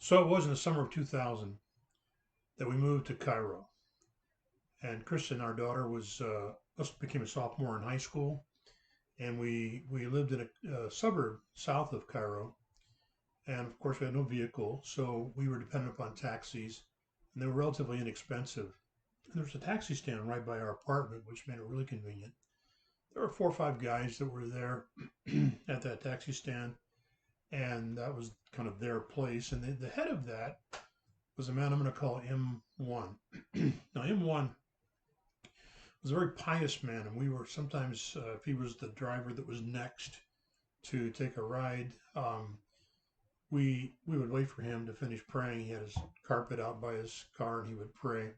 So it was in the summer of 2000 that we moved to Cairo. And Kristen, our daughter, became a sophomore in high school. And we lived in a suburb south of Cairo. And of course, we had no vehicle. So we were dependent upon taxis. And they were relatively inexpensive. And there was a taxi stand right by our apartment, which made it really convenient. There were 4 or 5 guys that were there at that taxi stand. And that was kind of their place. And the head of that was a man I'm going to call M-1. Now, M-1 was a very pious man, and we were sometimes, if he was the driver that was next to take a ride, we would wait for him to finish praying. He had his carpet out by his car, and he would pray.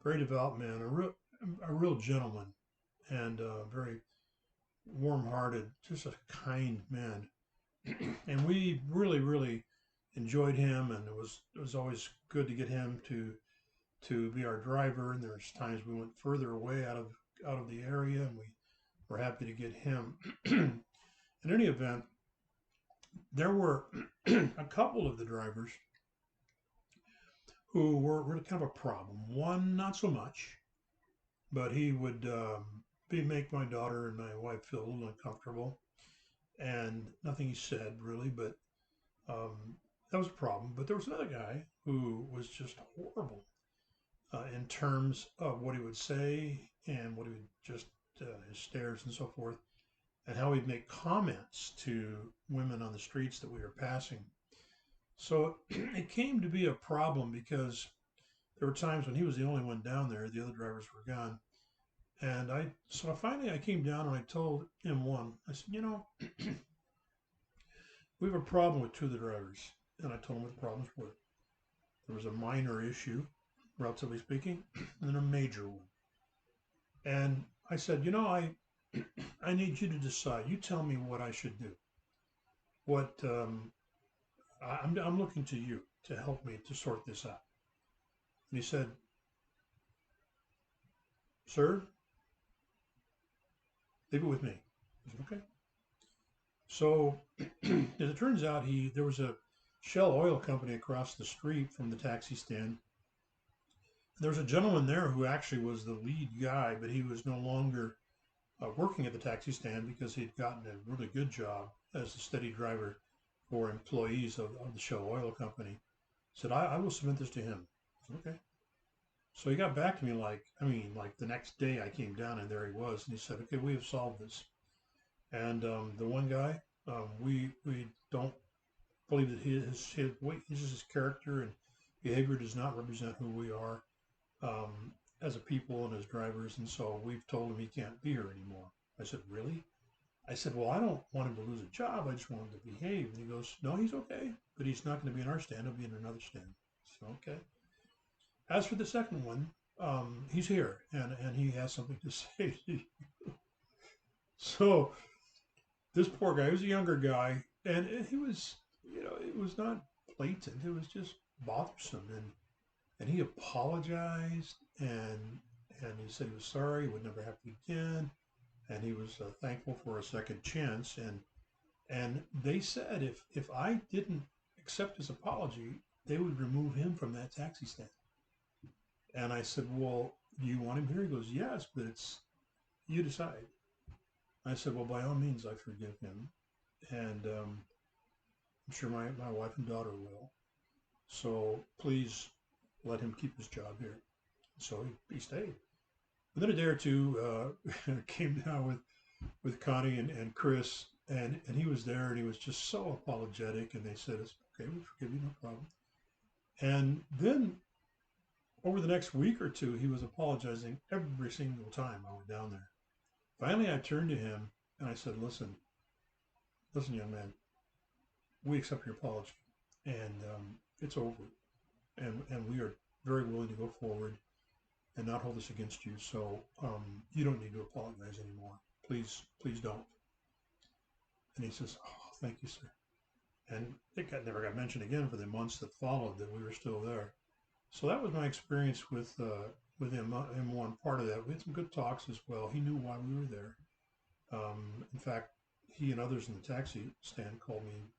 Very devout man, a real gentleman, and very warm-hearted, just a kind man. And we really enjoyed him, and it was always good to get him to be our driver. And there's times we went further away out of the area, and we were happy to get him. In any event, there were a couple of the drivers who were kind of a problem. One, not so much, but he would make my daughter and my wife feel a little uncomfortable. And nothing he said really, but that was a problem. But there was another guy who was just horrible in terms of what he would say and what he would just his stares and so forth, and how he'd make comments to women on the streets that we were passing. So it came to be a problem because there were times when he was the only one down there, the other drivers were gone. And finally I came down and I told M1, I said, we have a problem with 2 of the drivers. And I told him what the problems were. There was a minor issue, relatively speaking, and then a major one. And I said, I need you to decide. You tell me what I should do. What I'm looking to you to help me to sort this out. And he said, sir, leave it with me. I said, okay. So as it turns out, there was a Shell oil company across the street from the taxi stand. There was a gentleman there who actually was the lead guy, but he was no longer working at the taxi stand because he'd gotten a really good job as a steady driver for employees of the Shell Oil Company. Said, I will submit this to him. I said, okay. So he got back to me like the next day I came down and there he was. And he said, okay, we have solved this. And the one guy, we don't believe that his character and behavior does not represent who we are as a people and as drivers. And so we've told him he can't be here anymore. I said, really? I said, well, I don't want him to lose a job. I just want him to behave. And he goes, no, he's okay, but he's not going to be in our stand. He'll be in another stand. So, okay. As for the second one, he's here and he has something to say to you. So this poor guy, he was a younger guy, and he was, it was not blatant. It was just bothersome. And he apologized and he said he was sorry. It would never happen again. And he was thankful for a second chance. And they said if I didn't accept his apology, they would remove him from that taxi stand. And I said, well, do you want him here? He goes, yes, but you decide. I said, well, by all means, I forgive him. And I'm sure my wife and daughter will. So please let him keep his job here. So he stayed. Within a day or two, came down with Connie and Chris, and he was there, and he was just so apologetic. And they said, it's okay, we forgive you, no problem. And then over the next week or two, he was apologizing every single time I went down there. Finally, I turned to him and I said, listen, young man, we accept your apology, and it's over. And we are very willing to go forward and not hold this against you. So you don't need to apologize anymore. Please don't. And he says, oh, thank you, sir. And it never got mentioned again for the months that followed that we were still there. So that was my experience with M1. Part of that, we had some good talks as well. He knew why we were there. In fact, he and others in the taxi stand called me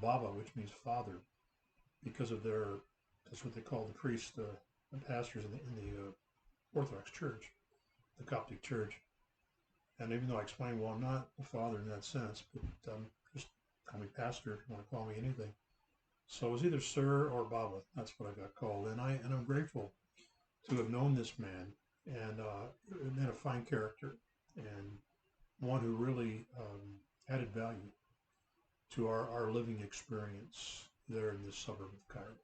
Baba, which means father. because of that's what they call the priests, the pastors in the Orthodox Church, the Coptic Church. And even though I explained, well, I'm not a father in that sense, but just call me pastor if you want to call me anything. So it was either Sir or Baba. That's what I got called, and I'm grateful to have known this man, and a fine character, and one who really added value to our living experience there in this suburb of Cairo.